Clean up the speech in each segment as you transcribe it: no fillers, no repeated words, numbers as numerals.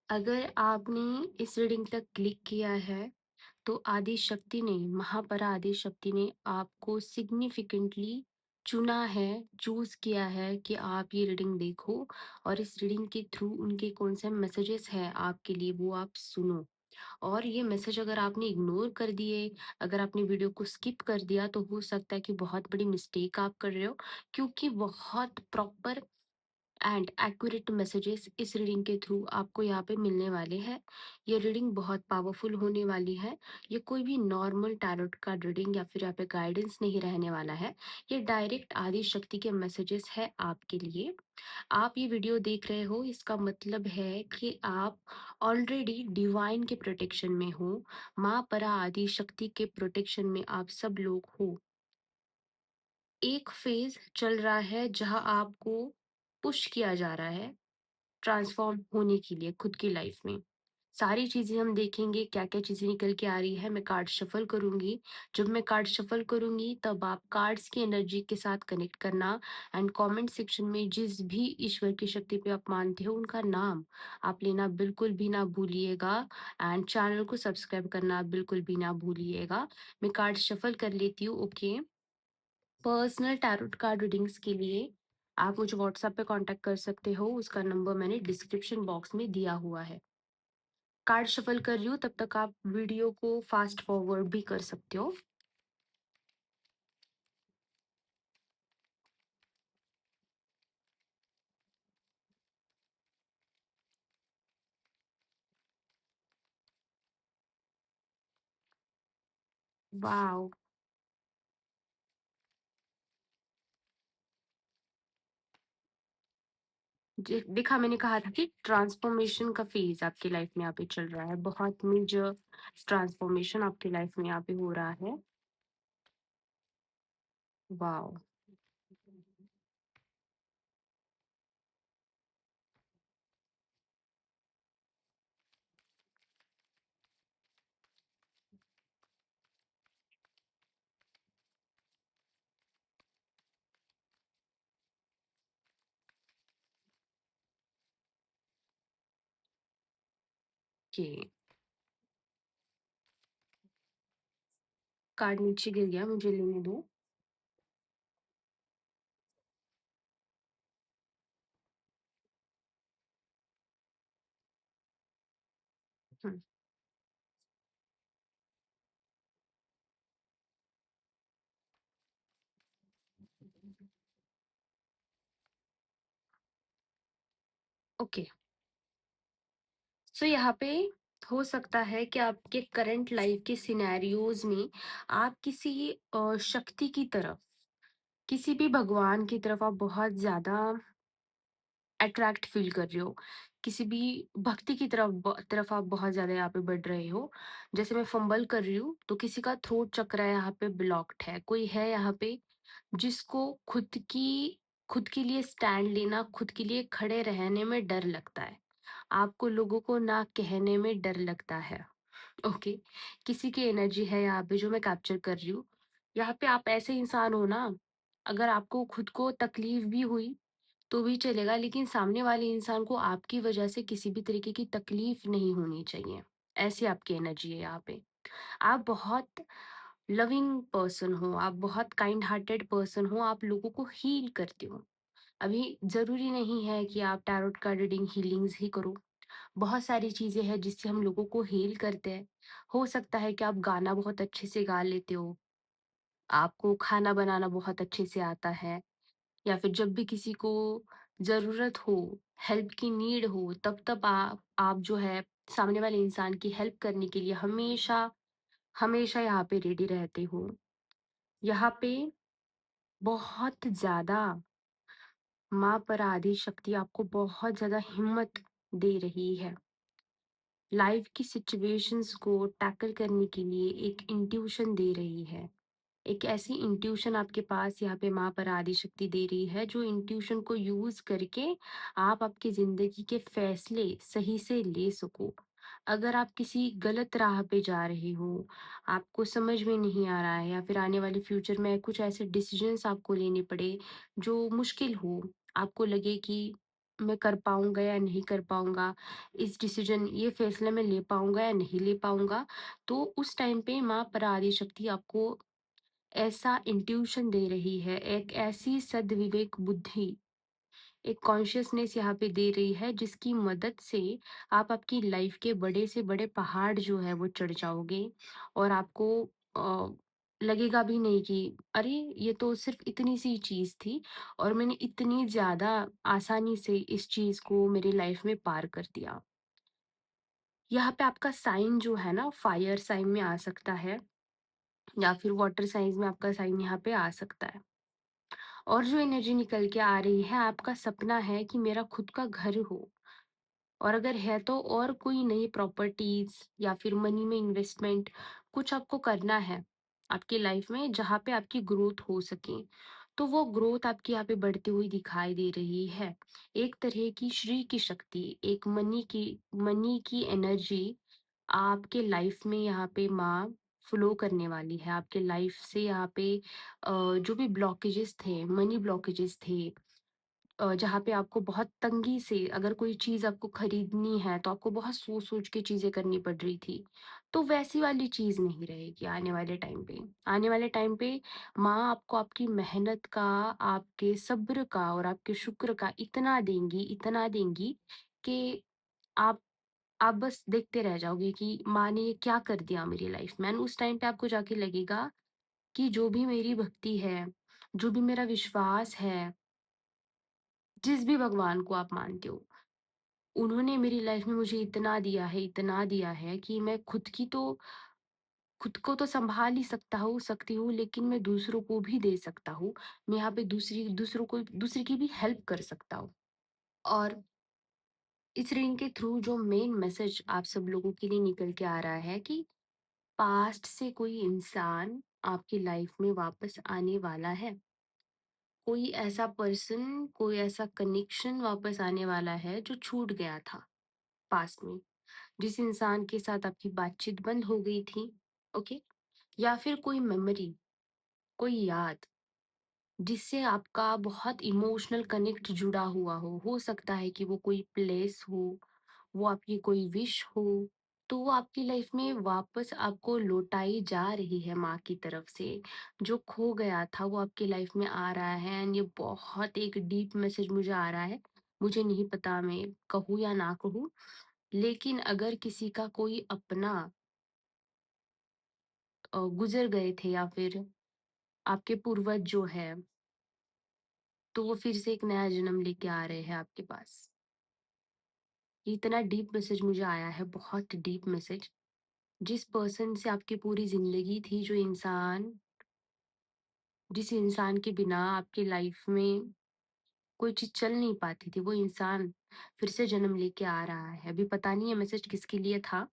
अगर आपने इस रीडिंग तक क्लिक किया है, तो आदि शक्ति ने, महापरा आदि शक्ति ने आपको सिग्निफिकेंटली चुना है, चूज़ किया है कि आप ये रीडिंग देखो और इस रीडिंग के थ्रू उनके कौन से मैसेजेस हैं आपके लिए, वो आप सुनो। और ये मैसेज अगर आपने इग्नोर कर दिए, अगर आपने वीडियो को स्किप कर दिया, तो हो सकता है कि बहुत बड़ी मिस्टेक आप कर रहे हो, क्योंकि बहुत प्रॉपर एंड एक्यूरेट मैसेजेस इस रीडिंग के थ्रू आपको यहाँ पे मिलने वाले हैं। ये रीडिंग बहुत पावरफुल होने वाली है। ये कोई भी नॉर्मल टैरोट कार्ड रीडिंग या फिर यहाँ पे गाइडेंस नहीं रहने वाला है। ये डायरेक्ट आदि शक्ति के मैसेजेस है आपके लिए। आप ये वीडियो देख रहे हो, इसका मतलब है कि आप ऑलरेडी डिवाइन के प्रोटेक्शन में हो। माँ परा आदि शक्ति के प्रोटेक्शन में आप सब लोग हो। एक फेज चल रहा है जहां आपको पुश किया जा रहा है ट्रांसफॉर्म होने के लिए खुद की लाइफ में। सारी चीज़ें हम देखेंगे, क्या-क्या चीज़ें निकल के आ रही है। मैं कार्ड शफ़ल करूँगी। जब मैं कार्ड शफ़ल करूँगी, तब आप कार्ड्स की एनर्जी के साथ कनेक्ट करना एंड कमेंट सेक्शन में जिस भी ईश्वर की शक्ति पे आप मानते हो, उनका नाम आप लेना बिल्कुल भी ना भूलिएगा एंड चैनल को सब्सक्राइब करना बिल्कुल भी ना भूलिएगा। मैं कार्ड शफ़ल कर लेती हूँ, okay? Personal tarot card readings के लिए आप मुझे व्हाट्सएप पे कांटेक्ट कर सकते हो, उसका नंबर मैंने डिस्क्रिप्शन बॉक्स में दिया हुआ है। कार्ड शफल कर रही हूँ, तब तक आप वीडियो को फास्ट फॉरवर्ड भी कर सकते हो। वाओ! देखा, मैंने कहा था कि ट्रांसफॉर्मेशन का फेज आपकी लाइफ में यहाँ पे चल रहा है। बहुत मेजर ट्रांसफॉर्मेशन आपकी लाइफ में यहाँ पे हो रहा है। वाओ! ओके, कार्ड नीचे गिर गया, मुझे लेने दो। हुँ, ओके। सो यहाँ पे हो सकता है कि आपके करंट लाइफ के सिनेरियोज़ में आप किसी शक्ति की तरफ, किसी भी भगवान की तरफ आप बहुत ज़्यादा अट्रैक्ट फ़ील कर रहे हो। किसी भी भक्ति की तरफ आप बहुत ज़्यादा यहाँ पे बढ़ रहे हो। जैसे मैं फंबल कर रही हूँ, तो किसी का थ्रोट चक्र यहाँ पे ब्लॉक्ड है। कोई है यहाँ पे जिसको खुद के लिए स्टैंड लेना, खुद के लिए खड़े रहने में डर लगता है। आपको लोगों को ना कहने में डर लगता है। ओके, किसी की एनर्जी है यहाँ पे जो मैं कैप्चर कर रही हूँ। यहाँ पे आप ऐसे इंसान हो ना, अगर आपको खुद को तकलीफ भी हुई तो भी चलेगा, लेकिन सामने वाले इंसान को आपकी वजह से किसी भी तरीके की तकलीफ नहीं होनी चाहिए। ऐसी आपकी एनर्जी है यहाँ पे। आप बहुत लविंग पर्सन हो, आप बहुत काइंड हार्टेड पर्सन हो, आप लोगों को हील करते हो। अभी ज़रूरी नहीं है कि आप टैरोट कार्ड रीडिंग हीलिंग्स ही करो। बहुत सारी चीज़ें हैं जिससे हम लोगों को हील करते हैं। हो सकता है कि आप गाना बहुत अच्छे से गा लेते हो, आपको खाना बनाना बहुत अच्छे से आता है, या फिर जब भी किसी को ज़रूरत हो, हेल्प की नीड हो, तब आप जो है सामने वाले इंसान की हेल्प करने के लिए हमेशा यहाँ पे रेडी रहते हो। यहाँ पे बहुत ज़्यादा माँ पर आदि शक्ति आपको बहुत ज़्यादा हिम्मत दे रही है। लाइफ की सिचुएशंस को टैकल करने के लिए एक इंट्यूशन दे रही है। एक ऐसी इंट्यूशन आपके पास यहाँ पे माँ पर आदि शक्ति दे रही है, जो इंट्यूशन को यूज़ करके आप आपकी ज़िंदगी के फैसले सही से ले सको। अगर आप किसी गलत राह पे जा रहे हो, आपको समझ में नहीं आ रहा है, या फिर आने वाले फ्यूचर में कुछ ऐसे डिसीजंस आपको लेने पड़े जो मुश्किल हो, आपको लगे कि मैं कर पाऊँगा या नहीं कर पाऊँगा, इस डिसीज़न ये फ़ैसला मैं ले पाऊँगा या नहीं ले पाऊँगा। तो उस टाइम पे माँ परारी शक्ति आपको ऐसा इंट्यूशन दे रही है, एक ऐसी सद्विवेक बुद्धि, एक कॉन्शियसनेस यहाँ पे दे रही है जिसकी मदद से आप आपकी लाइफ के बड़े से बड़े पहाड़ जो है वो चढ़ जाओगे और आपको लगेगा भी नहीं कि अरे ये तो सिर्फ इतनी सी चीज थी और मैंने इतनी ज्यादा आसानी से इस चीज को मेरी लाइफ में पार कर दिया। यहाँ पे आपका साइन जो है ना फायर साइन में आ सकता है या फिर वाटर साइन में आपका साइन यहाँ पे आ सकता है। और जो एनर्जी निकल के आ रही है, आपका सपना है कि मेरा खुद का घर हो और अगर है तो और कोई नई प्रॉपर्टीज या फिर मनी में इन्वेस्टमेंट कुछ आपको करना है आपकी लाइफ में जहाँ पे आपकी ग्रोथ हो सके। तो वो ग्रोथ आपकी यहाँ पे बढ़ती हुई दिखाई दे रही है। एक तरह की श्री की शक्ति, एक मनी की एनर्जी आपके लाइफ में यहाँ पे माँ फ्लो करने वाली है। आपके लाइफ से यहाँ पे जो भी ब्लॉकेजेस थे, मनी ब्लॉकेजेस थे, जहाँ पे आपको बहुत तंगी से अगर कोई चीज़ आपको खरीदनी है तो आपको बहुत सोच-सोच के चीज़ें करनी पड़ रही थी। तो वैसी वाली चीज़ नहीं रहेगी आने वाले टाइम पे। आने वाले टाइम पे माँ आपको आपकी मेहनत का, आपके सब्र का और आपके शुक्र का इतना देंगी कि आप आप बस देखते रह जाओगे कि माँ ने ये क्या कर दिया मेरी लाइफ में। एंड उस टाइम पे आपको जाके लगेगा कि जो भी मेरी भक्ति है, जो भी मेरा विश्वास है, जिस भी भगवान को आप मानते हो, उन्होंने मेरी लाइफ में मुझे इतना दिया है कि मैं खुद को तो सँभाल ही सकती हूँ, लेकिन मैं दूसरों को भी दे सकता हूँ। मैं यहाँ पे दूसरे की भी हेल्प कर सकता हूँ। और इस रीडिंग के थ्रू जो मेन मैसेज आप सब लोगों के लिए निकल के आ रहा है कि पास्ट से कोई इंसान आपकी लाइफ में वापस आने वाला है। कोई ऐसा पर्सन, कोई ऐसा कनेक्शन वापस आने वाला है जो छूट गया था पास्ट में। जिस इंसान के साथ आपकी बातचीत बंद हो गई थी, ओके? या फिर कोई मेमोरी, कोई याद जिससे आपका बहुत इमोशनल कनेक्ट जुड़ा हुआ हो सकता है कि वो कोई प्लेस हो, वो आपकी कोई विश हो, तो वो आपकी लाइफ में वापस आपको लौटाई जा रही है माँ की तरफ से। जो खो गया था वो आपकी लाइफ में आ रहा है एंड ये बहुत एक डीप मैसेज मुझे आ रहा है। मुझे नहीं पता मैं कहूँ या ना कहूँ, लेकिन अगर किसी का कोई अपना गुज़र गए थे या फिर आपके पूर्वज जो है, तो वो फिर से एक नया जन्म लेके आ रहे हैं आपके पास। ये इतना डीप मैसेज मुझे आया है, बहुत डीप मैसेज। जिस पर्सन से आपकी पूरी ज़िंदगी थी, जिस इंसान के बिना आपकी लाइफ में कोई चीज़ चल नहीं पाती थी, वो इंसान फिर से जन्म लेके आ रहा है। अभी पता नहीं ये मैसेज किसके लिए था,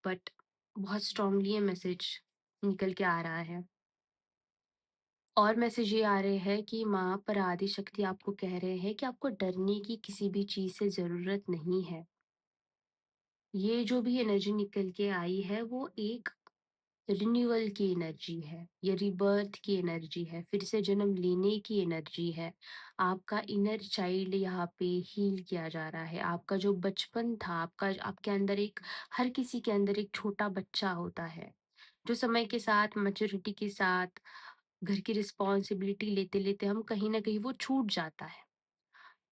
बट बहुत स्ट्रांगली ये मैसेज निकल के आ रहा है। और मैसेज ये आ रहे हैं कि माँ पर आदि शक्ति आपको कह रहे हैं कि आपको डरने की किसी भी चीज़ से ज़रूरत नहीं है। ये जो भी एनर्जी निकल के आई है वो एक रिन्यूअल की एनर्जी है, ये रीबर्थ की एनर्जी है, फिर से जन्म लेने की एनर्जी है। आपका इनर चाइल्ड यहाँ पे हील किया जा रहा है। आपका जो बचपन था, आपका आपके अंदर एक हर किसी के अंदर एक छोटा बच्चा होता है, जो समय के साथ मैच्योरिटी के साथ घर की रिस्पॉन्सिबिलिटी लेते-लेते हम कहीं न कहीं वो छूट जाता है।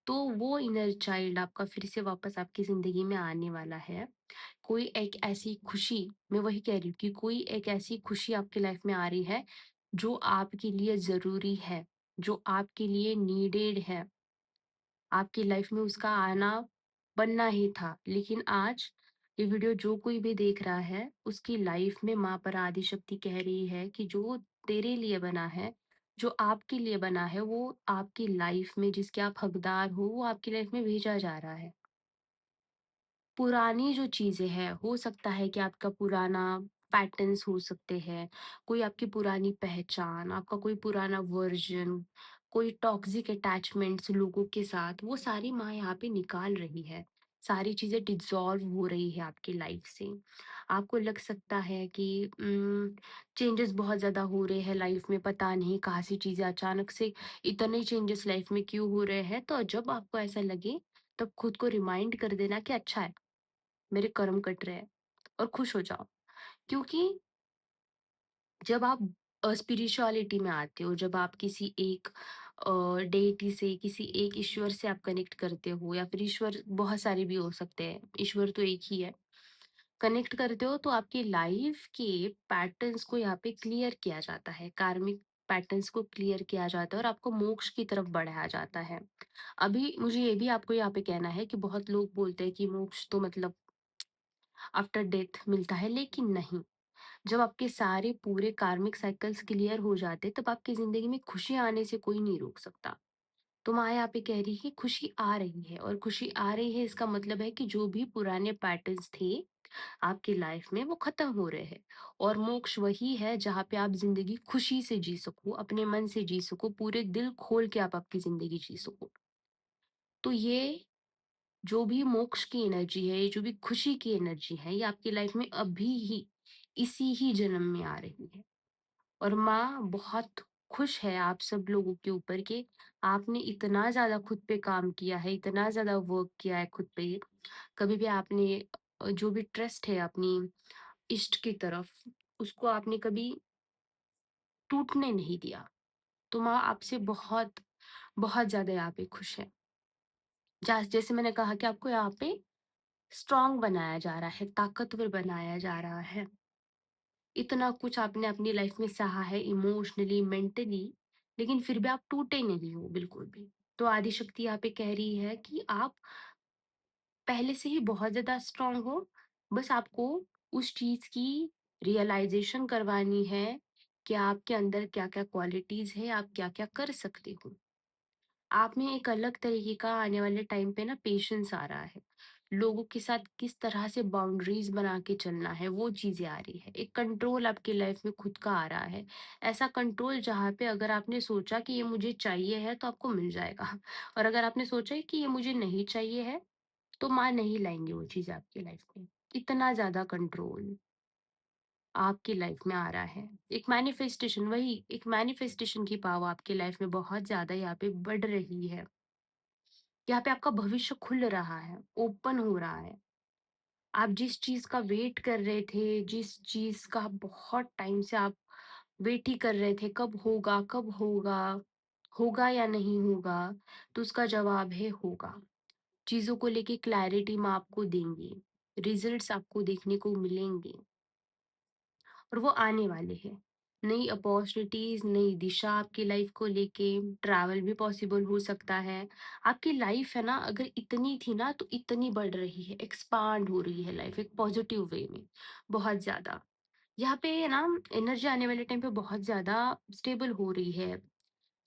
तो वो इनर चाइल्ड आपका फिर से वापस आपकी ज़िंदगी में आने वाला है। कोई एक ऐसी खुशी, मैं वही कह रही हूँ कि कोई एक ऐसी खुशी आपकी लाइफ में आ रही है, जो आपके लिए ज़रूरी है, जो आपके लिए नीडेड है। आपकी लाइफ में उसका आना बनना ही था। लेकिन आज ये वीडियो जो कोई भी देख रहा है, उसकी लाइफ में माँ पराआदि शक्ति कह रही है कि जो तेरे लिए बना है, जो आपके लिए बना है, वो आपकी लाइफ में जिसके आप हकदार हो, वो आपकी लाइफ में भेजा जा रहा है। पुरानी जो चीज़ें हैं, हो सकता है कि आपका पुराना पैटर्न्स हो सकते हैं, कोई आपकी पुरानी पहचान, आपका कोई पुराना वर्ज़न, कोई टॉक्सिक अटैचमेंट्स लोगों के साथ, वो सारी माँ यहाँ पे निकाल रही है। सारी चीज़ें डिसॉल्व हो रही है आपकी लाइफ से। आपको लग सकता है कि चेंजेस बहुत ज़्यादा हो रहे हैं लाइफ में, पता नहीं कहाँ से चीज़ें अचानक से इतने चेंजेस लाइफ में क्यों हो रहे हैं। तो जब आपको ऐसा लगे तब खुद को रिमाइंड कर देना कि अच्छा है, मेरे कर्म कट रहे हैं, और खुश हो जाओ। क्योंकि जब आप स्पिरिचुअलिटी में आते हो, जब आप किसी एक डेइटी से, किसी एक ईश्वर से आप कनेक्ट करते हो, या फिर ईश्वर बहुत सारे भी हो सकते हैं, ईश्वर तो एक ही है। कनेक्ट करते हो तो आपकी लाइफ के पैटर्न्स को यहाँ पे क्लियर किया जाता है, कार्मिक पैटर्न्स को क्लियर किया जाता है, और आपको मोक्ष की तरफ बढ़ाया जाता है। अभी मुझे ये भी आपको यहाँ पे कहना है कि बहुत लोग बोलते हैं कि मोक्ष तो मतलब आफ्टर डेथ मिलता है, लेकिन नहीं। जब आपके सारे पूरे कार्मिक साइकिल्स क्लियर हो जाते, तब आपकी ज़िंदगी में खुशी आने से कोई नहीं रोक सकता। तो माँ यहाँ पे कह रही है कि खुशी आ रही है, और खुशी आ रही है इसका मतलब है कि जो भी पुराने पैटर्न्स थे आपकी लाइफ में, वो खत्म हो रहे हैं। और मोक्ष वही है जहाँ पे आप ज़िंदगी खुशी से जी सको, अपने मन से जी सको, पूरे दिल खोल के आप आपकी ज़िंदगी जी सको। तो ये जो भी मोक्ष की एनर्जी है, ये जो भी खुशी की एनर्जी है, ये आपकी लाइफ में अभी ही, इसी ही जन्म में आ रही है। और माँ बहुत खुश है आप सब लोगों के ऊपर कि आपने इतना ज़्यादा खुद पे काम किया है, इतना ज़्यादा वर्क किया है खुद पे। कभी भी आपने जो भी ट्रस्ट है अपनी इष्ट की तरफ, उसको आपने कभी टूटने नहीं दिया। तो माँ आपसे बहुत, बहुत ज़्यादा यहाँ पे खुश है। जैसे मैंने कहा कि आपको यहाँ पे स्ट्रॉन्ग बनाया जा रहा है, ताकतवर बनाया जा रहा है। इतना कुछ आपने अपनी लाइफ में सहा है इमोशनली, मेंटली, लेकिन फिर भी आप टूटे नहीं हो बिल्कुल भी। तो आदिशक्ति यहाँ पे कह रही है कि आप पहले से ही बहुत ज़्यादा स्ट्रॉन्ग हो, बस आपको उस चीज़ की रियलाइज़ेशन करवानी है कि आपके अंदर क्या-क्या क्वालिटीज़ है, आप क्या-क्या कर सकते हो। आप में एक अलग तरीके का आने वाले टाइम पे ना पेशेंस आ रहा है। लोगों के साथ किस तरह से बाउंड्रीज़ बना के चलना है, वो चीज़ें आ रही है। एक कंट्रोल आपकी लाइफ़ में खुद का आ रहा है। ऐसा कंट्रोल जहाँ पे अगर आपने सोचा कि ये मुझे चाहिए है तो आपको मिल जाएगा, और अगर आपने सोचा है कि ये मुझे नहीं चाहिए है, तो माँ नहीं लाएँगे वो चीज़ आपकी लाइफ़ में। इतना ज़्यादा कंट्रोल आपकी लाइफ़ में आ रहा है। एक मैनिफेस्टेशन, वही एक मैनिफेस्टेशन की पावर आपकी लाइफ़ में बहुत ज़्यादा यहाँ पे बढ़ रही है। यहाँ पे आपका भविष्य खुल रहा है, ओपन हो रहा है। आप जिस चीज़ का वेट कर रहे थे, जिस चीज़ का बहुत टाइम से आप वेट ही कर रहे थे, कब होगा, कब होगा, होगा या नहीं होगा, तो उसका जवाब है होगा। चीज़ों को लेके क्लैरिटी मैं आपको देंगी, रिजल्ट्स आपको देखने को मिलेंगे, और वो आने वाले हैं। नई अपॉर्चुनिटीज़, नई दिशा आपकी लाइफ को लेके, ट्रैवल भी पॉसिबल हो सकता है। आपकी लाइफ है ना, अगर इतनी थी ना तो इतनी बढ़ रही है, एक्सपांड हो रही है लाइफ एक पॉजिटिव वे में, बहुत ज़्यादा। यहाँ पे ना एनर्जी आने वाले टाइम पे बहुत ज़्यादा स्टेबल हो रही है,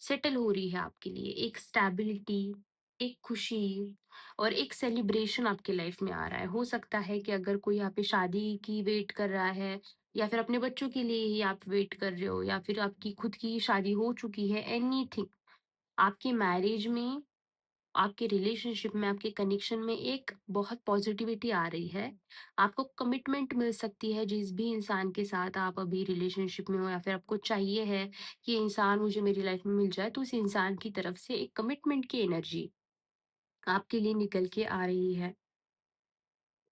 सेटल हो रही है आपके लिए। एक स्टेबिलिटी, एक खुशी, और एक सेलिब्रेशन आपकी लाइफ में आ रहा है। हो सकता है कि अगर कोई यहाँ पे शादी की वेट कर रहा है, या फिर अपने बच्चों के लिए ही आप वेट कर रहे हो, या फिर आपकी खुद की शादी हो चुकी है, एनीथिंग, आपकी मैरिज में, आपके रिलेशनशिप में, आपके कनेक्शन में एक बहुत पॉजिटिविटी आ रही है। आपको कमिटमेंट मिल सकती है जिस भी इंसान के साथ आप अभी रिलेशनशिप में हो, या फिर आपको चाहिए है कि ये इंसान मुझे मेरी लाइफ में मिल जाए, तो उस इंसान की तरफ से एक कमिटमेंट की एनर्जी आपके लिए निकल के आ रही है।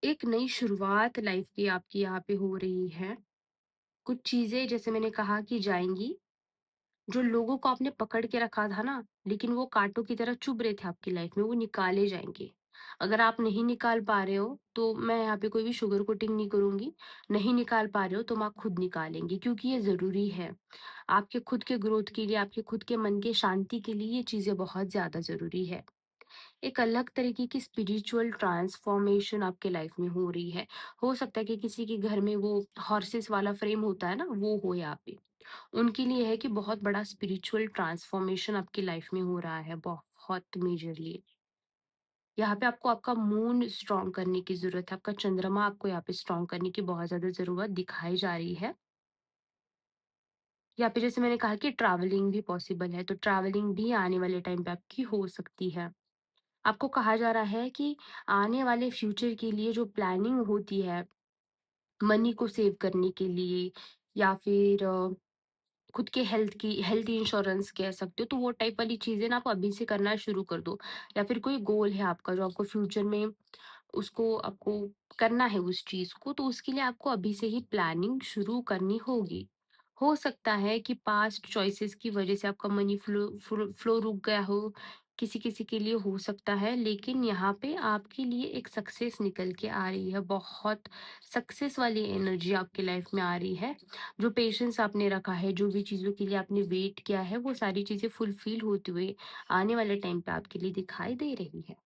एक नई शुरुआत लाइफ की आपकी यहाँ पे हो रही है। कुछ चीज़ें जैसे मैंने कहा कि जाएँगी, जो लोगों को आपने पकड़ के रखा था ना, लेकिन वो काँटों की तरह चुभ रहे थे आपकी लाइफ में, वो निकाले जाएँगे। अगर आप नहीं निकाल पा रहे हो, तो मैं यहाँ पे कोई भी शुगर कोटिंग नहीं करूँगी। नहीं निकाल पा रहे हो, तो माँ खुद निकालेंगी, क्योंकि ये ज़रूरी है। आपके खुद के ग्रोथ के लिए, आपके खुद के मन के शांति के लिए ये चीज़ें बहुत ज़्यादा ज़रूरी है। एक अलग तरीके की स्पिरिचुअल ट्रांसफॉर्मेशन आपके लाइफ में हो रही है। हो सकता है कि किसी के घर में वो हॉर्सेस वाला फ्रेम होता है ना, वो हो यहाँ पे। उनके लिए है कि बहुत बड़ा स्पिरिचुअल ट्रांसफॉर्मेशन आपकी लाइफ में हो रहा है, बहुत मेजरली। यहाँ पे आपको आपका मून स्ट्रॉन्ग करने की ज़रूरत है, आपका चंद्रमा आपको यहाँ पे स्ट्रॉन्ग करने की बहुत ज़्यादा ज़रूरत दिखाई जा रही है। यहाँ पे जैसे मैंने कहा कि ट्रैवलिंग भी पॉसिबल है, तो ट्रैवलिंग भी आने वाले टाइम पे आपकी हो सकती है। आपको कहा जा रहा है कि आने वाले फ्यूचर के लिए जो प्लानिंग होती है, मनी को सेव करने के लिए, या फिर खुद के हेल्थ इंश्योरेंस कह सकते हो, तो वो टाइप वाली चीज़ें ना आप अभी से करना शुरू कर दो। या फिर कोई गोल है आपका जो आपको फ्यूचर में उसको आपको करना है उस चीज़ को, तो उसके लिए आपको अभी से ही प्लानिंग शुरू करनी होगी। हो सकता है कि पास्ट चॉइसेस की वजह से आपका मनी फ्लो रुक गया हो, किसी-किसी के लिए हो सकता है, लेकिन यहाँ पे आपके लिए एक सक्सेस निकल के आ रही है, बहुत सक्सेस वाली एनर्जी आपकी लाइफ में आ रही है। जो पेशेंस आपने रखा है, जो भी चीज़ों के लिए आपने वेट किया है, वो सारी चीज़ें फुलफिल होते हुए आने वाले टाइम पे आपके लिए दिखाई दे रही है।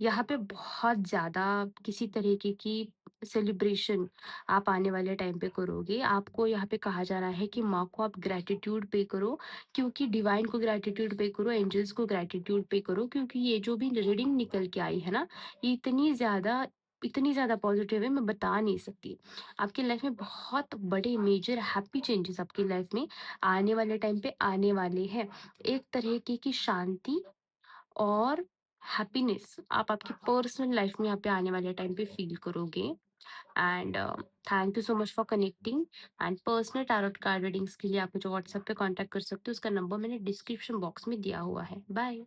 यहाँ पे बहुत ज़्यादा किसी तरीके की सेलिब्रेशन आप आने वाले टाइम पे करोगे। आपको यहाँ पे कहा जा रहा है कि माँ को आप ग्रैटिट्यूड पे करो, क्योंकि डिवाइन को ग्रैटिट्यूड पे करो, एंजल्स को ग्रैटिट्यूड पे करो, क्योंकि ये जो भी रीडिंग निकल के आई है ना, ये इतनी ज़्यादा पॉजिटिव है, मैं बता नहीं सकती। आपकी लाइफ में बहुत बड़े मेजर हैप्पी चेंजेस आपकी लाइफ में आने वाले टाइम पे आने वाले हैं। एक तरीके की शांति और हैप्पीनेस आप आपकी पर्सनल लाइफ में यहाँ पे आने वाले टाइम पे फील करोगे। And thank you so much for connecting. And personal tarot card readings के लिए आप मुझे व्हाट्सएप पे कांटेक्ट कर सकते हो, उसका नंबर मैंने डिस्क्रिप्शन बॉक्स में दिया हुआ है। बाय।